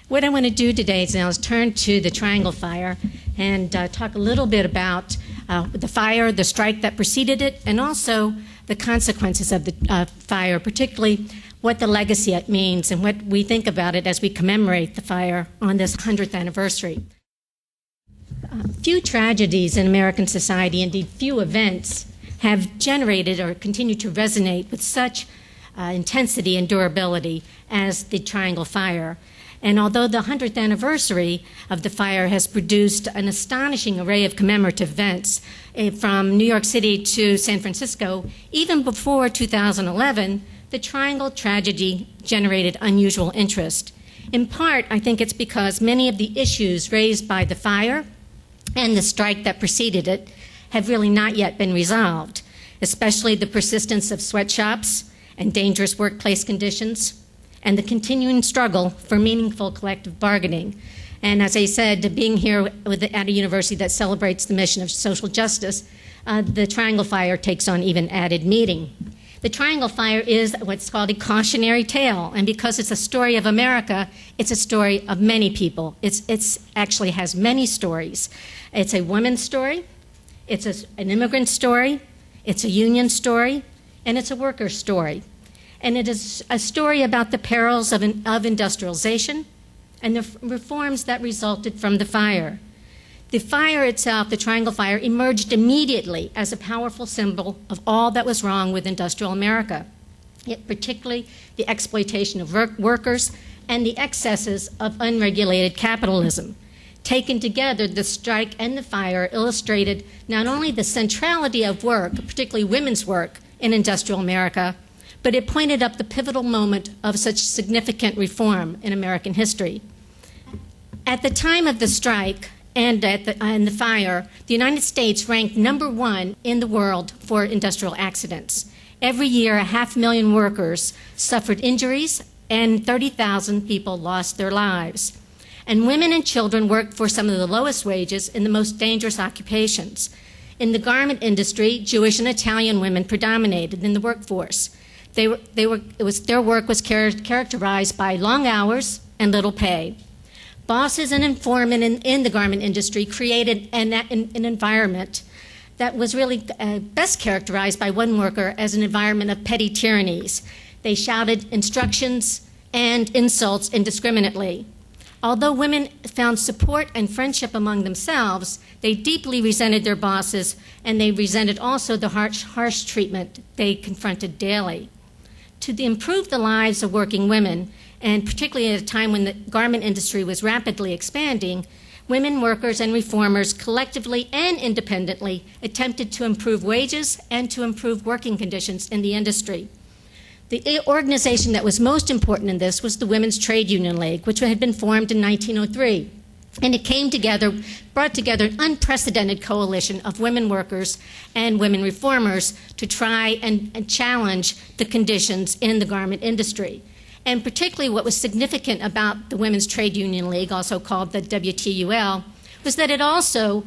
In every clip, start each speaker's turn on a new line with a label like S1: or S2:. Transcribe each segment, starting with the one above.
S1: What I want to do today is turn to the Triangle Fire and talk a little bit about the fire, the strike that preceded it, and also the consequences of the fire, particularly what the legacy it means and what we think about it as we commemorate the fire on this 100th anniversary. Few tragedies in American society, indeed few events, have generated or continue to resonate with such intensity and durability as the Triangle Fire. And although the 100th anniversary of the fire has produced an astonishing array of commemorative events from New York City to San Francisco, even before 2011, the Triangle tragedy generated unusual interest. In part, I think it's because many of the issues raised by the fire and the strike that preceded it have really not yet been resolved, especially the persistence of sweatshops and dangerous workplace conditions, and the continuing struggle for meaningful collective bargaining. And as I said, being here at a university that celebrates the mission of social justice, the Triangle Fire takes on even added meaning. The Triangle Fire is what's called a cautionary tale, and because it's a story of America, it's a story of many people. It's actually has many stories. It's a women's story, it's an immigrant story, it's a union story, and it's a worker story. And it is a story about the perils of industrialization and the reforms that resulted from the fire. The fire itself, the Triangle Fire, emerged immediately as a powerful symbol of all that was wrong with industrial America, particularly the exploitation of workers and the excesses of unregulated capitalism. Taken together, the strike and the fire illustrated not only the centrality of work, particularly women's work, in industrial America, but it pointed up the pivotal moment of such significant reform in American history. At the time of the strike and the fire, the United States ranked #1 in the world for industrial accidents. Every year, 500,000 workers suffered injuries and 30,000 people lost their lives. And women and children worked for some of the lowest wages in the most dangerous occupations. In the garment industry, Jewish and Italian women predominated in the workforce. Their work was characterized by long hours and little pay. Bosses and informants in the garment industry created an environment that was really best characterized by one worker as an environment of petty tyrannies. They shouted instructions and insults indiscriminately. Although women found support and friendship among themselves, they deeply resented their bosses, and they resented also the harsh treatment they confronted daily. To improve the lives of working women, and particularly at a time when the garment industry was rapidly expanding, women workers and reformers collectively and independently attempted to improve wages and to improve working conditions in the industry. The organization that was most important in this was the Women's Trade Union League, which had been formed in 1903. And it brought together an unprecedented coalition of women workers and women reformers to try and challenge the conditions in the garment industry. And particularly what was significant about the Women's Trade Union League, also called the WTUL, was that it also,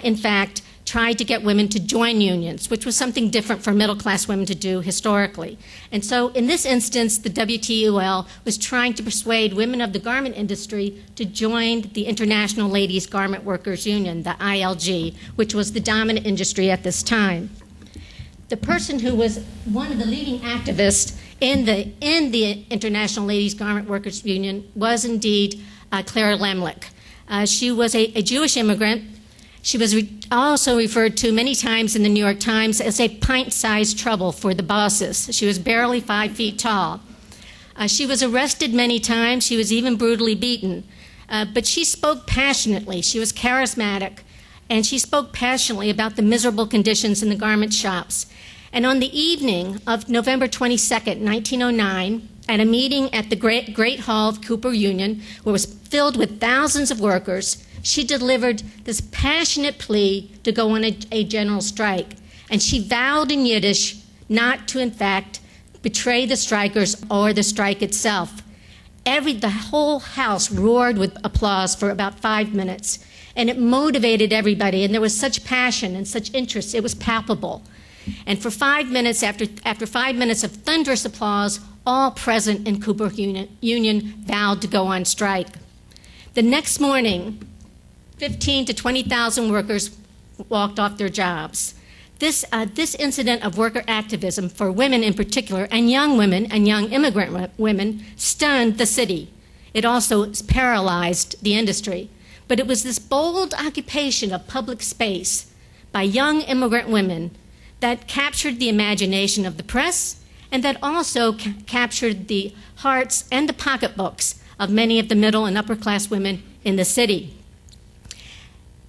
S1: in fact, tried to get women to join unions, which was something different for middle-class women to do historically. And so in this instance, the WTUL was trying to persuade women of the garment industry to join the International Ladies Garment Workers Union, the ILG, which was the dominant industry at this time. The person who was one of the leading activists in the International Ladies Garment Workers Union was indeed Clara Lemlich. She was a Jewish immigrant. She was also referred to many times in the New York Times as a pint-sized trouble for the bosses. She was barely 5 feet tall. She was arrested many times. She was even brutally beaten. But she spoke passionately. She was charismatic. And she spoke passionately about the miserable conditions in the garment shops. And on the evening of November 22nd, 1909, at a meeting at the Great Hall of Cooper Union, where it was filled with thousands of workers, she delivered this passionate plea to go on a general strike. And she vowed in Yiddish not to, in fact, betray the strikers or the strike itself. The whole house roared with applause for about 5 minutes. And it motivated everybody. And there was such passion and such interest. It was palpable. And for 5 minutes, after 5 minutes of thunderous applause, all present in Cooper Union vowed to go on strike. The next morning, 15 to 20,000 workers walked off their jobs. This incident of worker activism for women in particular, and young women and young immigrant women, stunned the city. It also paralyzed the industry. But it was this bold occupation of public space by young immigrant women that captured the imagination of the press and that also captured the hearts and the pocketbooks of many of the middle and upper class women in the city.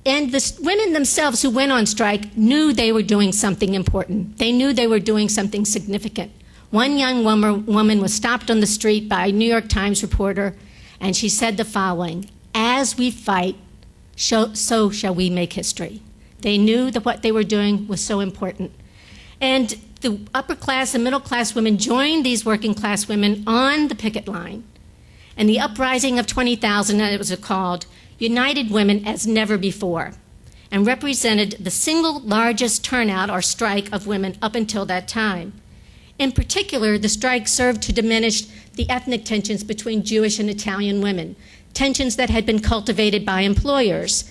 S1: And the women themselves who went on strike knew they were doing something important. They knew they were doing something significant. One young woman was stopped on the street by a New York Times reporter, and she said the following: "As we fight, so shall we make history." They knew that what they were doing was so important. And the upper class and middle class women joined these working class women on the picket line. And the uprising of 20,000, as it was called, united women as never before and represented the single largest turnout or strike of women up until that time. In particular, the strike served to diminish the ethnic tensions between Jewish and Italian women, tensions that had been cultivated by employers,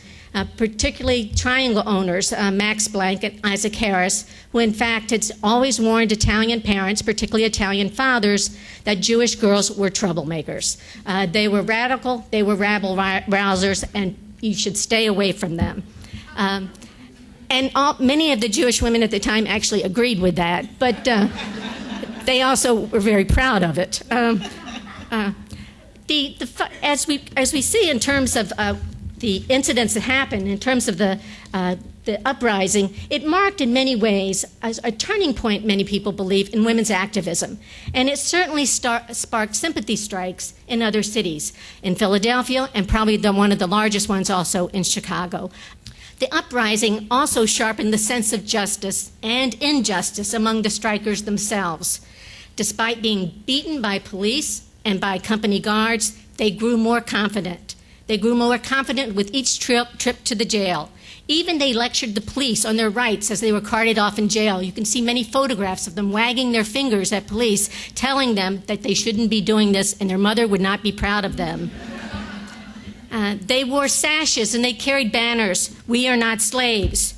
S1: particularly triangle owners, Max Planck and Isaac Harris, who in fact had always warned Italian parents, particularly Italian fathers, that Jewish girls were troublemakers. They were radical, they were rabble-rousers, and you should stay away from them. Many of the Jewish women at the time actually agreed with that, but they also were very proud of it. As we see in terms of the incidents that happened, in terms of the uprising, it marked in many ways a turning point, many people believe, in women's activism. And it certainly sparked sympathy strikes in other cities, in Philadelphia, and probably one of the largest ones also in Chicago. The uprising also sharpened the sense of justice and injustice among the strikers themselves. Despite being beaten by police and by company guards, they grew more confident. They grew more confident with each trip to the jail. Even they lectured the police on their rights as they were carted off in jail. You can see many photographs of them wagging their fingers at police, telling them that they shouldn't be doing this and their mother would not be proud of them. They wore sashes and they carried banners, "We are not slaves."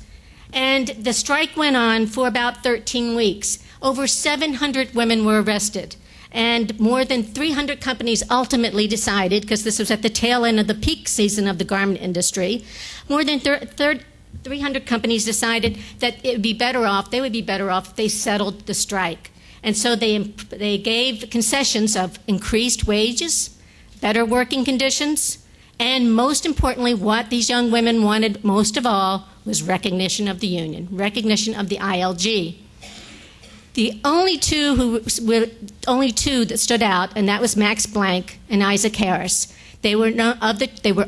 S1: And the strike went on for about 13 weeks. Over 700 women were arrested. And more than 300 companies ultimately decided, because this was at the tail end of the peak season of the garment industry, more than 300 companies decided that they would be better off if they settled the strike. And so they gave concessions of increased wages, better working conditions, and most importantly, what these young women wanted most of all was recognition of the union, recognition of the ILG. The only two that stood out, and that was Max Planck and Isaac Harris. They were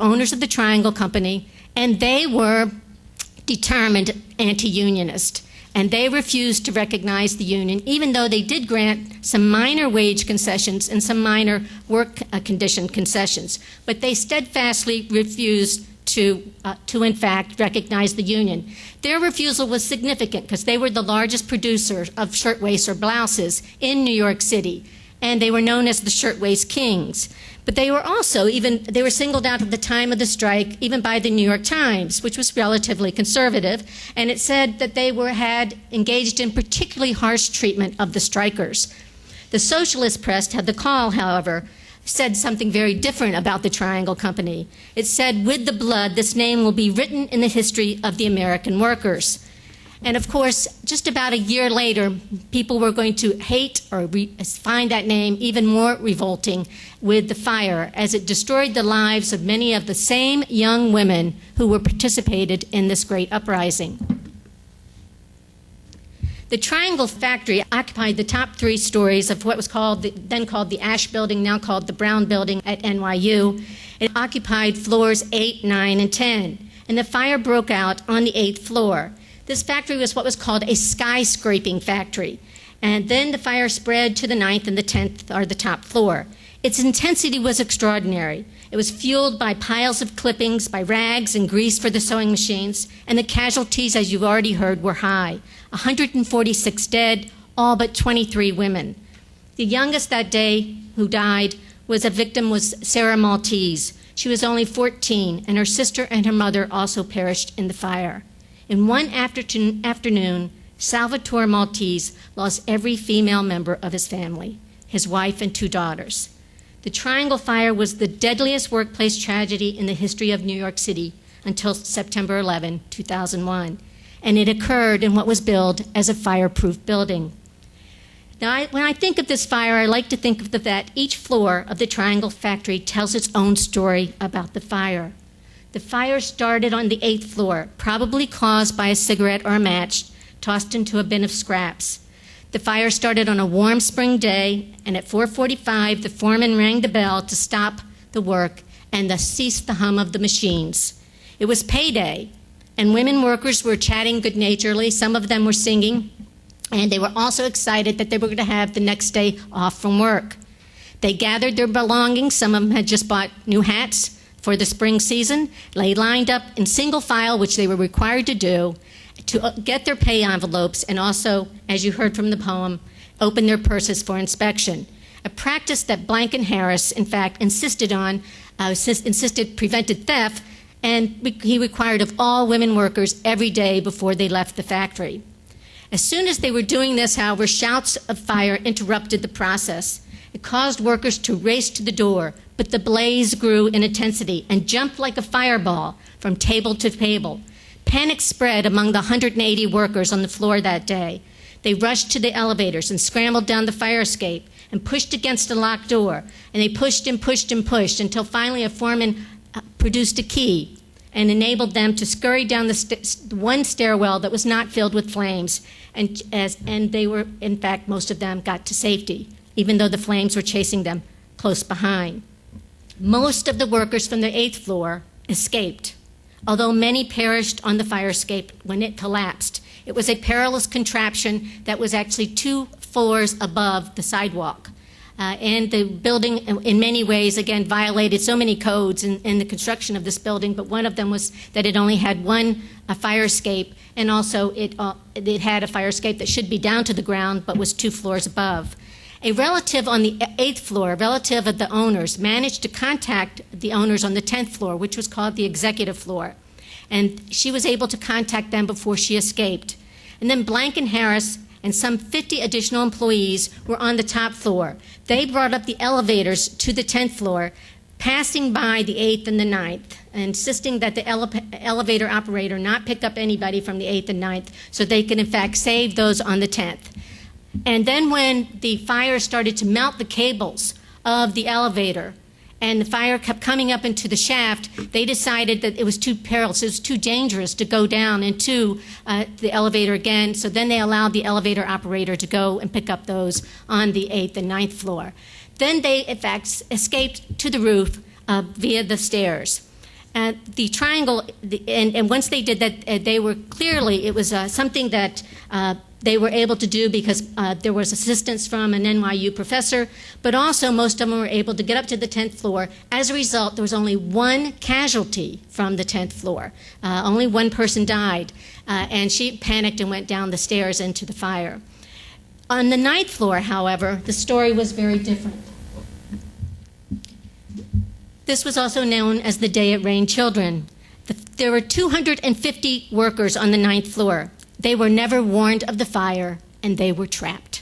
S1: owners of the Triangle Company, and they were determined anti-unionist. And they refused to recognize the union, even though they did grant some minor wage concessions and some minor work condition concessions. But they steadfastly refused to in fact recognize the union. Their refusal was significant because they were the largest producer of shirtwaists or blouses in New York City, and they were known as the Shirtwaist Kings. But they were also they were singled out at the time of the strike even by the New York Times, which was relatively conservative, and it said that they had engaged in particularly harsh treatment of the strikers. The socialist press had the Call, however, said something very different about the Triangle Company. It said, "With the blood, this name will be written in the history of the American workers." And of course, just about a year later, people were going to hate or find that name even more revolting with the fire, as it destroyed the lives of many of the same young women who were participated in this great uprising. The Triangle Factory occupied the top 3 stories of what was then called the Ash Building, now called the Brown Building at NYU. It occupied floors 8, 9, and 10. And the fire broke out on the 8th floor. This factory was what was called a skyscraping factory. And then the fire spread to the 9th and the 10th, or the top floor. Its intensity was extraordinary. It was fueled by piles of clippings, by rags and grease for the sewing machines, and the casualties, as you've already heard, were high. 146 dead, all but 23 women. The youngest that day who died was Sarah Maltese. She was only 14, and her sister and her mother also perished in the fire. In one afternoon, Salvatore Maltese lost every female member of his family, his wife and 2 daughters. The Triangle Fire was the deadliest workplace tragedy in the history of New York City until September 11, 2001, and it occurred in what was billed as a fireproof building. Now, when I think of this fire, I like to think of that each floor of the Triangle factory tells its own story about the fire. The fire started on the 8th floor, probably caused by a cigarette or a match tossed into a bin of scraps. The fire started on a warm spring day, and at 4:45, the foreman rang the bell to stop the work and thus cease the hum of the machines. It was payday, and women workers were chatting good-naturedly. Some of them were singing, and they were also excited that they were going to have the next day off from work. They gathered their belongings. Some of them had just bought new hats for the spring season. They lined up in single file, which they were required to do, to get their pay envelopes and also, as you heard from the poem, open their purses for inspection. A practice that Blank and Harris, in fact, insisted prevented theft, and he required of all women workers every day before they left the factory. As soon as they were doing this, however, shouts of fire interrupted the process. It caused workers to race to the door, but the blaze grew in intensity and jumped like a fireball from table to table. Panic spread among the 180 workers on the floor that day. They rushed to the elevators and scrambled down the fire escape and pushed against a locked door. And they pushed and pushed and pushed until finally a foreman produced a key and enabled them to scurry down the one stairwell that was not filled with flames. And they were, in fact, most of them got to safety, even though the flames were chasing them close behind. Most of the workers from the 8th floor escaped, although many perished on the fire escape when it collapsed. It was a perilous contraption that was actually 2 floors above the sidewalk. And the building, in many ways, again, violated so many codes in the construction of this building, but one of them was that it only had one fire escape, and also it had a fire escape that should be down to the ground, but was 2 floors above. A relative on the 8th floor, a relative of the owners, managed to contact the owners on the 10th floor, which was called the executive floor. And she was able to contact them before she escaped. And then Blank and Harris and some 50 additional employees were on the top floor. They brought up the elevators to the 10th floor, passing by the 8th and the 9th, insisting that the elevator operator not pick up anybody from the 8th and 9th so they could, in fact, save those on the 10th. And then when the fire started to melt the cables of the elevator and the fire kept coming up into the shaft, they decided that it was too perilous, it was too dangerous to go down into the elevator again. So then they allowed the elevator operator to go and pick up those on the 8th and 9th floor. Then they, in fact, escaped to the roof via the stairs. The triangle, and once they did that, they were clearly, it was something that they were able to do because there was assistance from an NYU professor, but also most of them were able to get up to the 10th floor. As a result, there was only 1 casualty from the 10th floor. Only 1 person died, and she panicked and went down the stairs into the fire. On the 9th floor, however, the story was very different. This was also known as the day it rained children. There were 250 workers on the 9th floor. They were never warned of the fire, and they were trapped.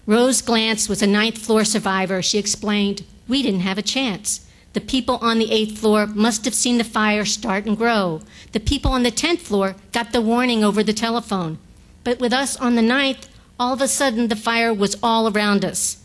S1: Rose Glantz was a 9th floor survivor. She explained, "We didn't have a chance. The people on the 8th floor must have seen the fire start and grow. The people on the 10th floor got the warning over the telephone. But with us on the 9th, all of a sudden the fire was all around us.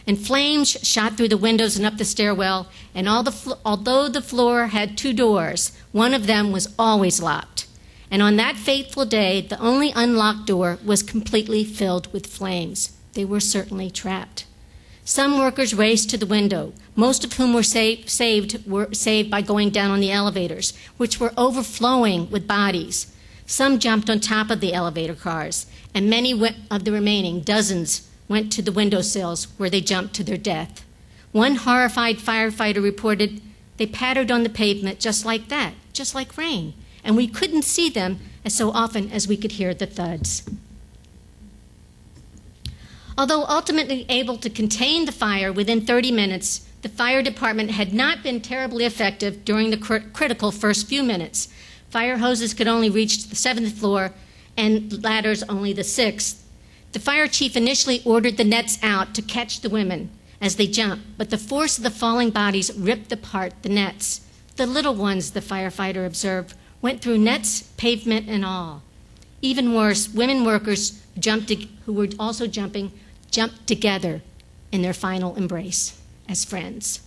S1: And flames shot through the windows and up the stairwell, and although the floor had 2 doors, one of them was always locked. And on that fateful day, the only unlocked door was completely filled with flames. They were certainly trapped. Some workers raced to the window, most of whom were saved by going down on the elevators, which were overflowing with bodies. Some jumped on top of the elevator cars, and many of the remaining, dozens, went to the windowsills where they jumped to their death. One horrified firefighter reported, "They pattered on the pavement just like that, just like rain, and we couldn't see them as so often as we could hear the thuds." Although ultimately able to contain the fire within 30 minutes, the fire department had not been terribly effective during the critical first few minutes. Fire hoses could only reach the 7th floor and ladders only the 6th. The fire chief initially ordered the nets out to catch the women as they jumped, but the force of the falling bodies ripped apart the nets. The little ones, the firefighter observed, went through nets, pavement, and all. Even worse, women workers who were also jumping, jumped together in their final embrace as friends.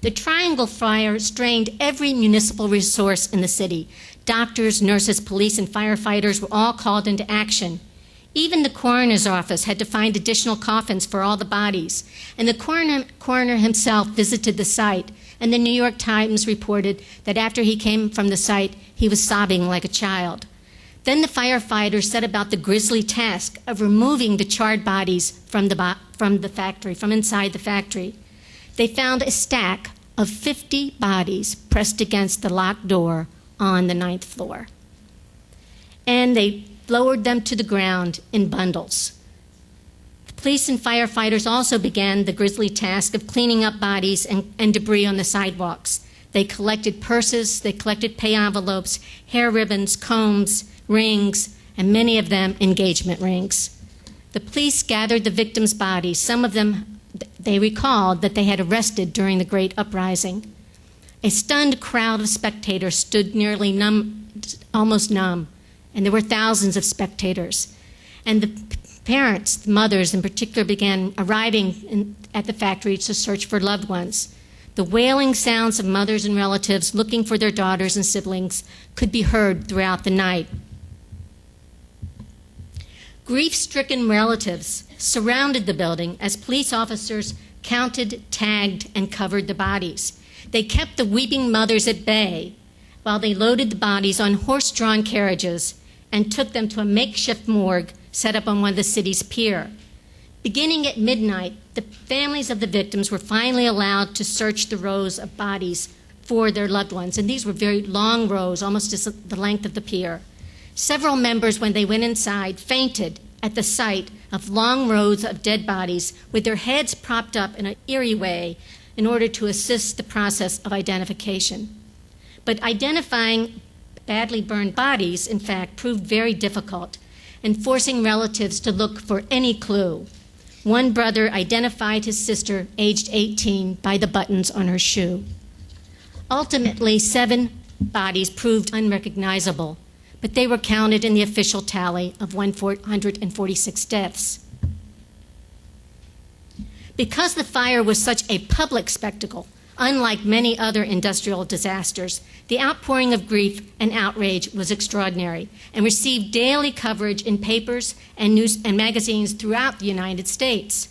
S1: The Triangle Fire strained every municipal resource in the city. Doctors, nurses, police, and firefighters were all called into action. Even the coroner's office had to find additional coffins for all the bodies, and the coroner himself visited the site, and the New York Times reported that after he came from the site, he was sobbing like a child. Then the firefighters set about the grisly task of removing the charred bodies from the factory, from inside the factory. They found a stack of 50 bodies pressed against the locked door on the 9th floor. And they lowered them to the ground in bundles. The police and firefighters also began the grisly task of cleaning up bodies and debris on the sidewalks. They collected purses, they collected pay envelopes, hair ribbons, combs, rings, and many of them engagement rings. The police gathered the victims' bodies. Some of them, they recalled that they had arrested during the Great Uprising. A stunned crowd of spectators stood nearly almost numb, and there were thousands of spectators. And the parents, the mothers in particular, began arriving at the factory to search for loved ones. The wailing sounds of mothers and relatives looking for their daughters and siblings could be heard throughout the night. Grief-stricken relatives surrounded the building as police officers counted, tagged, and covered the bodies. They kept the weeping mothers at bay while they loaded the bodies on horse-drawn carriages and took them to a makeshift morgue set up on one of the city's pier. Beginning at midnight, the families of the victims were finally allowed to search the rows of bodies for their loved ones, and these were very long rows, almost just the length of the pier. Several members, when they went inside, fainted at the sight of long rows of dead bodies with their heads propped up in an eerie way in order to assist the process of identification. But identifying badly burned bodies, in fact, proved very difficult, and forcing relatives to look for any clue. One brother identified his sister, aged 18, by the buttons on her shoe. Ultimately, 7 bodies proved unrecognizable, but they were counted in the official tally of 146 deaths. Because the fire was such a public spectacle, unlike many other industrial disasters, the outpouring of grief and outrage was extraordinary and received daily coverage in papers and news and magazines throughout the United States.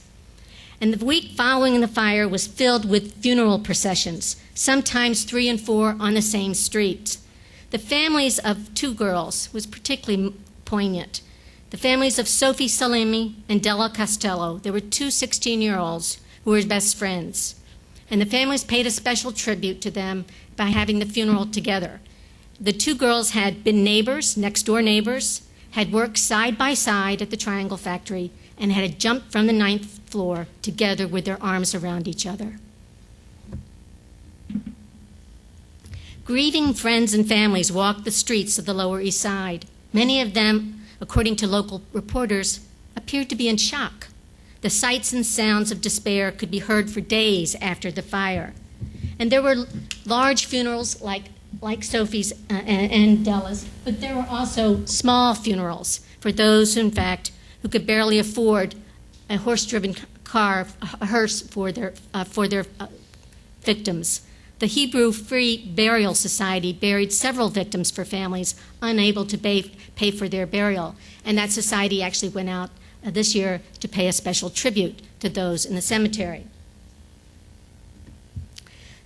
S1: And the week following the fire was filled with funeral processions, sometimes 3 and 4 on the same street. The families of 2 girls was particularly poignant. The families of Sophie Salemi and Della Costello. There were 2 16-year-olds who were best friends. And the families paid a special tribute to them by having the funeral together. The 2 girls had been neighbors, next-door neighbors, had worked side by side at the Triangle Factory, and had jumped from the 9th floor together with their arms around each other. Grieving friends and families walked the streets of the Lower East Side. Many of them, according to local reporters, appeared to be in shock. The sights and sounds of despair could be heard for days after the fire. And there were large funerals like Sophie's and Della's, but there were also small funerals for those, in fact, who could barely afford a horse-driven car, a hearse for their victims. The Hebrew Free Burial Society buried several victims for families unable to pay for their burial, and that society actually went out this year to pay a special tribute to those in the cemetery.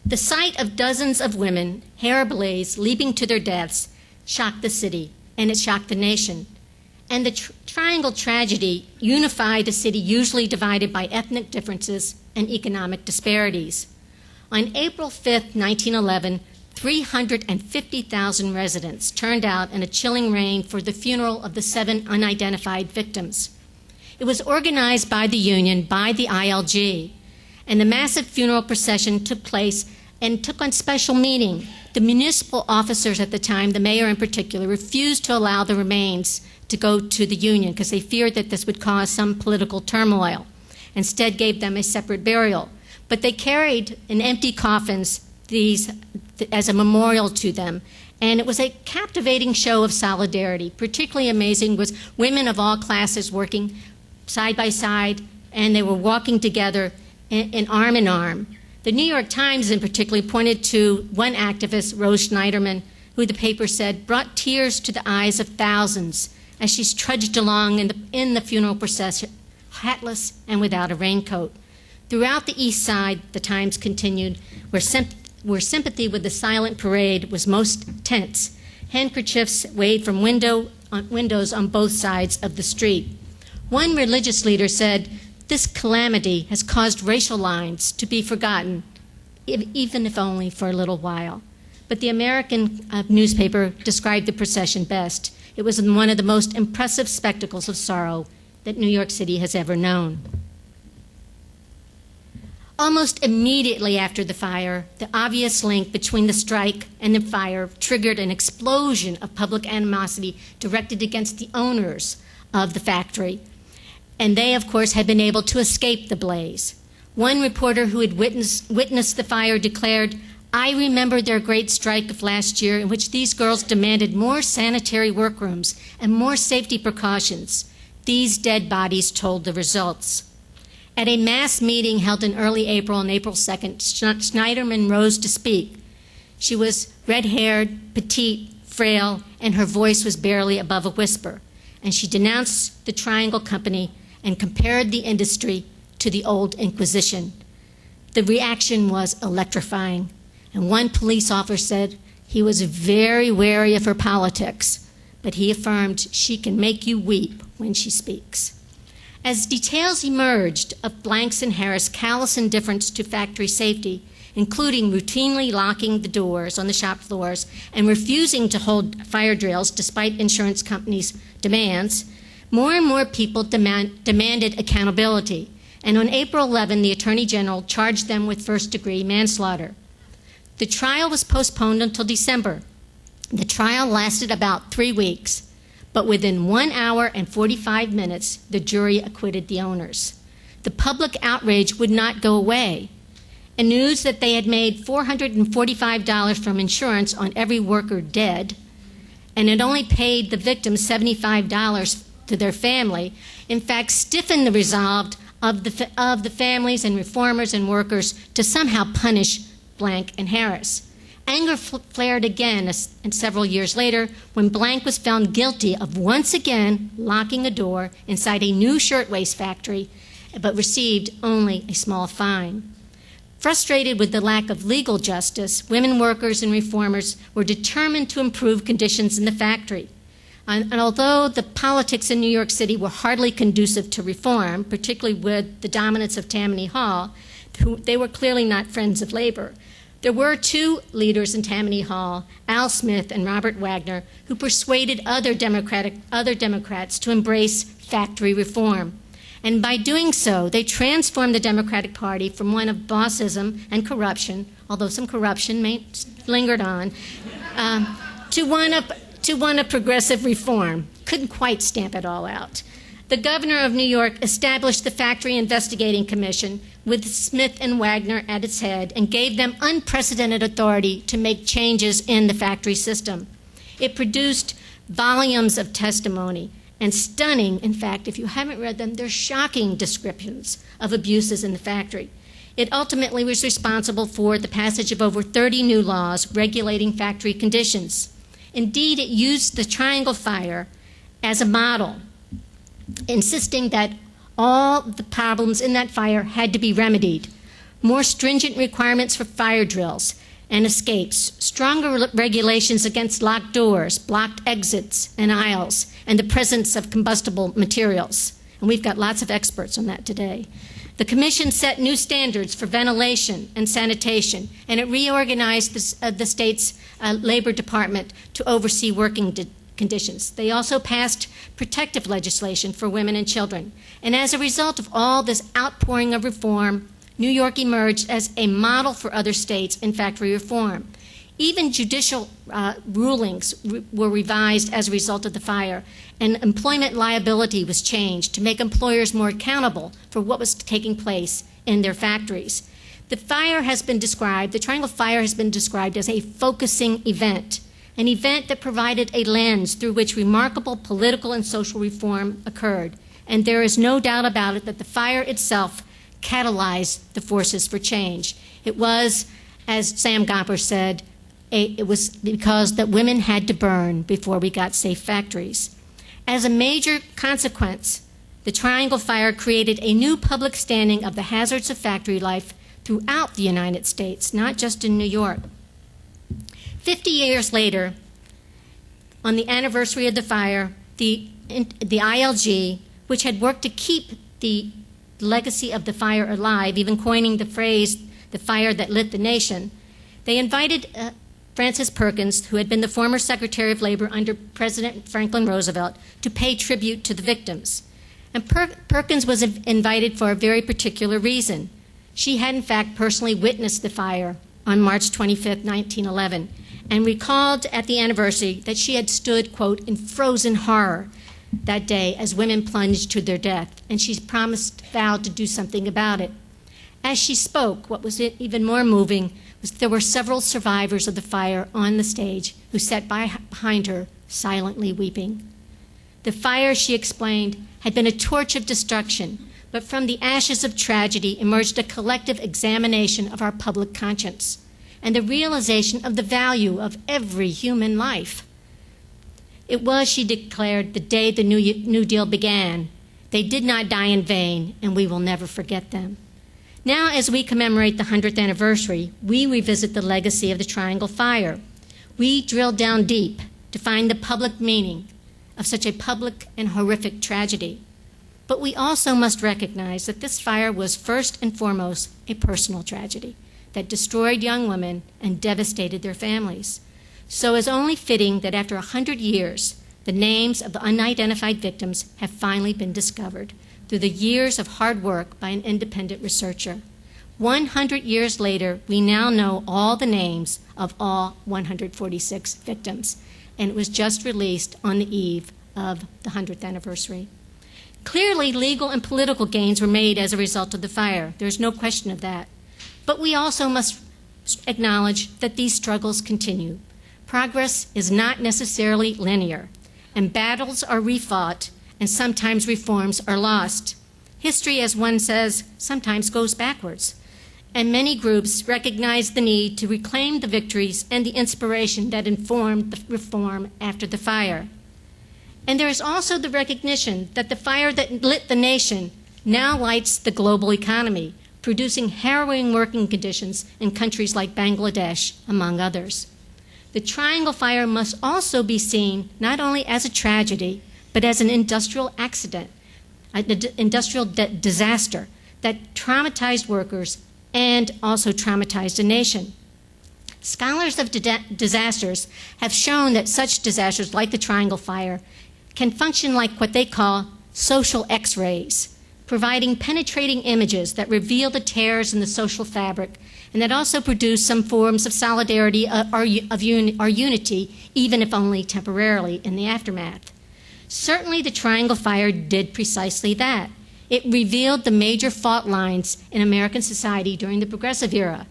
S1: The sight of dozens of women, hair ablaze, leaping to their deaths, shocked the city, and it shocked the nation. And the Triangle tragedy unified a city usually divided by ethnic differences and economic disparities. On April 5, 1911, 350,000 residents turned out in a chilling rain for the funeral of the 7 unidentified victims. It was organized by the union, by the ILG, and the massive funeral procession took place and took on special meaning. The municipal officers at the time, the mayor in particular, refused to allow the remains to go to the union because they feared that this would cause some political turmoil. Instead gave them a separate burial. But they carried in empty coffins these as a memorial to them. And it was a captivating show of solidarity. Particularly amazing was women of all classes working side by side, and they were walking together in arm. The New York Times in particular pointed to one activist, Rose Schneiderman, who the paper said brought tears to the eyes of thousands as she trudged along in the funeral procession, hatless and without a raincoat. Throughout the East Side, the Times continued, where sympathy with the silent parade was most tense. Handkerchiefs waved from windows on both sides of the street. One religious leader said, "This calamity has caused racial lines to be forgotten, even if only for a little while." But the American newspaper described the procession best. It was one of the most impressive spectacles of sorrow that New York City has ever known. Almost immediately after the fire, the obvious link between the strike and the fire triggered an explosion of public animosity directed against the owners of the factory. And they, of course, had been able to escape the blaze. One reporter who had witnessed the fire declared, "I remember their great strike of last year in which these girls demanded more sanitary workrooms and more safety precautions. These dead bodies told the results." At a mass meeting held in early April, on April 2nd, Schneiderman rose to speak. She was red-haired, petite, frail, and her voice was barely above a whisper. And she denounced the Triangle Company and compared the industry to the old Inquisition. The reaction was electrifying. And one police officer said he was very wary of her politics, but he affirmed she can make you weep when she speaks. As details emerged of Blanks and Harris' callous indifference to factory safety, including routinely locking the doors on the shop floors and refusing to hold fire drills despite insurance companies' demands, more and more people demanded accountability. And on April 11, the Attorney General charged them with first-degree manslaughter. The trial was postponed until December. The trial lasted about 3 weeks. But within 1 hour and 45 minutes, the jury acquitted the owners. The public outrage would not go away. And news that they had made $445 from insurance on every worker dead, and had only paid the victims $75 to their family, in fact stiffened the resolve of the families and reformers and workers to somehow punish Blank and Harris. Anger flared again and several years later when Blank was found guilty of once again locking a door inside a new shirtwaist factory, but received only a small fine. Frustrated with the lack of legal justice, women workers and reformers were determined to improve conditions in the factory. And although the politics in New York City were hardly conducive to reform, particularly with the dominance of Tammany Hall, they were clearly not friends of labor. There were two leaders in Tammany Hall, Al Smith and Robert Wagner, who persuaded other Democrats to embrace factory reform. And by doing so, they transformed the Democratic Party from one of bossism and corruption, although some corruption lingered on, to one of progressive reform. Couldn't quite stamp it all out. The governor of New York established the Factory Investigating Commission with Smith and Wagner at its head and gave them unprecedented authority to make changes in the factory system. It produced volumes of testimony and stunning, in fact, if you haven't read them, they're shocking descriptions of abuses in the factory. It ultimately was responsible for the passage of over 30 new laws regulating factory conditions. Indeed, it used the Triangle Fire as a model, insisting that all the problems in that fire had to be remedied. More stringent requirements for fire drills and escapes, stronger regulations against locked doors, blocked exits and aisles, and the presence of combustible materials. And we've got lots of experts on that today. The commission set new standards for ventilation and sanitation, and it reorganized the state's labor department to oversee working conditions. They also passed protective legislation for women and children. And as a result of all this outpouring of reform, New York emerged as a model for other states in factory reform. Even judicial rulings were revised as a result of the fire, and employment liability was changed to make employers more accountable for what was taking place in their factories. The fire has been described, the Triangle Fire has been described as a focusing event, an event that provided a lens through which remarkable political and social reform occurred. And there is no doubt about it that the fire itself catalyzed the forces for change. It was, as Sam Gopper said, it was because that women had to burn before we got safe factories. As a major consequence, the Triangle Fire created a new public standing of the hazards of factory life throughout the United States, not just in New York. 50 years later, on the anniversary of the fire, the ILG, which had worked to keep the legacy of the fire alive, even coining the phrase, the fire that lit the nation, they invited Frances Perkins, who had been the former Secretary of Labor under President Franklin Roosevelt, to pay tribute to the victims. And Perkins was invited for a very particular reason. She had, in fact, personally witnessed the fire on March 25, 1911, and recalled at the anniversary that she had stood, quote, in frozen horror that day as women plunged to their death, and she vowed to do something about it. As she spoke, what was even more moving was there were several survivors of the fire on the stage who sat behind her, silently weeping. The fire, she explained, had been a torch of destruction, but from the ashes of tragedy emerged a collective examination of our public conscience and the realization of the value of every human life. It was, she declared, the day the New Deal began. They did not die in vain, and we will never forget them. Now, as we commemorate the 100th anniversary, we revisit the legacy of the Triangle Fire. We drill down deep to find the public meaning of such a public and horrific tragedy. But we also must recognize that this fire was first and foremost a personal tragedy that destroyed young women and devastated their families. So it's only fitting that after 100 years, the names of the unidentified victims have finally been discovered through the years of hard work by an independent researcher. 100 years later, we now know all the names of all 146 victims, and it was just released on the eve of the 100th anniversary. Clearly, legal and political gains were made as a result of the fire. There's no question of that. But we also must acknowledge that these struggles continue. Progress is not necessarily linear, and battles are refought, and sometimes reforms are lost. History, as one says, sometimes goes backwards, and many groups recognize the need to reclaim the victories and the inspiration that informed the reform after the fire. And there is also the recognition that the fire that lit the nation now lights the global economy, producing harrowing working conditions in countries like Bangladesh, among others. The Triangle Fire must also be seen not only as a tragedy, but as an industrial accident, an industrial disaster that traumatized workers and also traumatized a nation. Scholars of disasters have shown that such disasters like the Triangle Fire can function like what they call social X-rays, providing penetrating images that reveal the tears in the social fabric and that also produce some forms of solidarity or unity, even if only temporarily, in the aftermath. Certainly the Triangle Fire did precisely that. It revealed the major fault lines in American society during the Progressive era: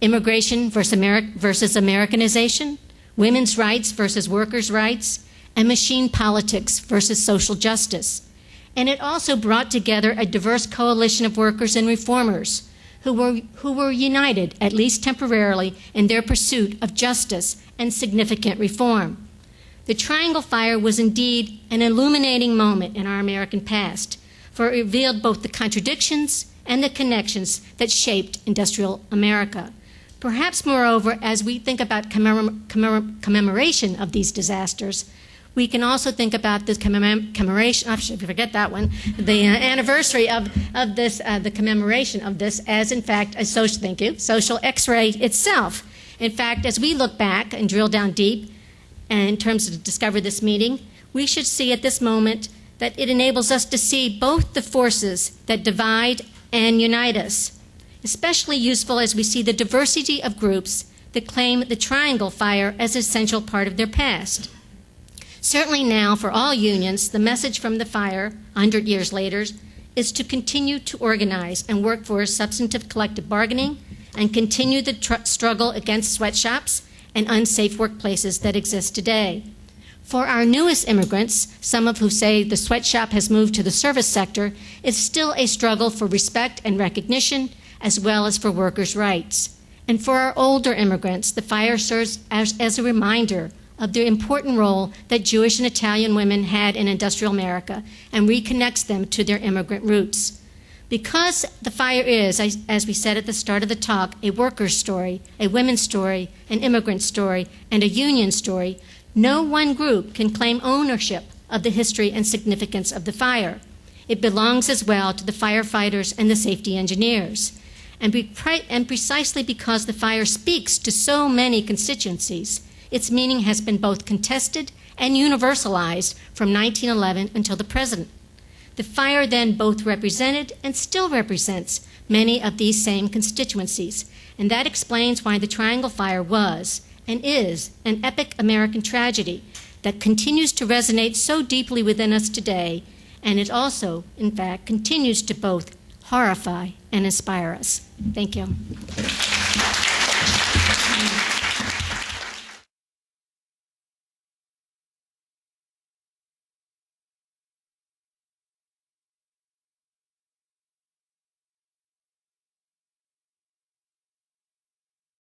S1: immigration versus Americanization, women's rights versus workers' rights, and machine politics versus social justice. And it also brought together a diverse coalition of workers and reformers who were united, at least temporarily, in their pursuit of justice and significant reform. The Triangle Fire was indeed an illuminating moment in our American past, for it revealed both the contradictions and the connections that shaped industrial America. Perhaps, moreover, as we think about commemoration of these disasters, we can also think about this commemoration, I should forget that one, the anniversary of this, the commemoration of this as, in fact, a social X-ray itself. In fact, as we look back and drill down deep, and in terms of Discover This Meeting, we should see at this moment that it enables us to see both the forces that divide and unite us, especially useful as we see the diversity of groups that claim the Triangle Fire as an essential part of their past. Certainly now, for all unions, the message from the fire, 100 years later, is to continue to organize and work for substantive collective bargaining and continue the struggle against sweatshops and unsafe workplaces that exist today. For our newest immigrants, some of who say the sweatshop has moved to the service sector, it's still a struggle for respect and recognition, as well as for workers' rights. And for our older immigrants, the fire serves as a reminder of the important role that Jewish and Italian women had in industrial America and reconnects them to their immigrant roots. Because the fire is, as we said at the start of the talk, a worker's story, a women's story, an immigrant story, and a union story, no one group can claim ownership of the history and significance of the fire. It belongs as well to the firefighters and the safety engineers. And precisely because the fire speaks to so many constituencies, its meaning has been both contested and universalized from 1911 until the present. The fire then both represented and still represents many of these same constituencies, and that explains why the Triangle Fire was and is an epic American tragedy that continues to resonate so deeply within us today, and it also, in fact, continues to both horrify and inspire us. Thank you.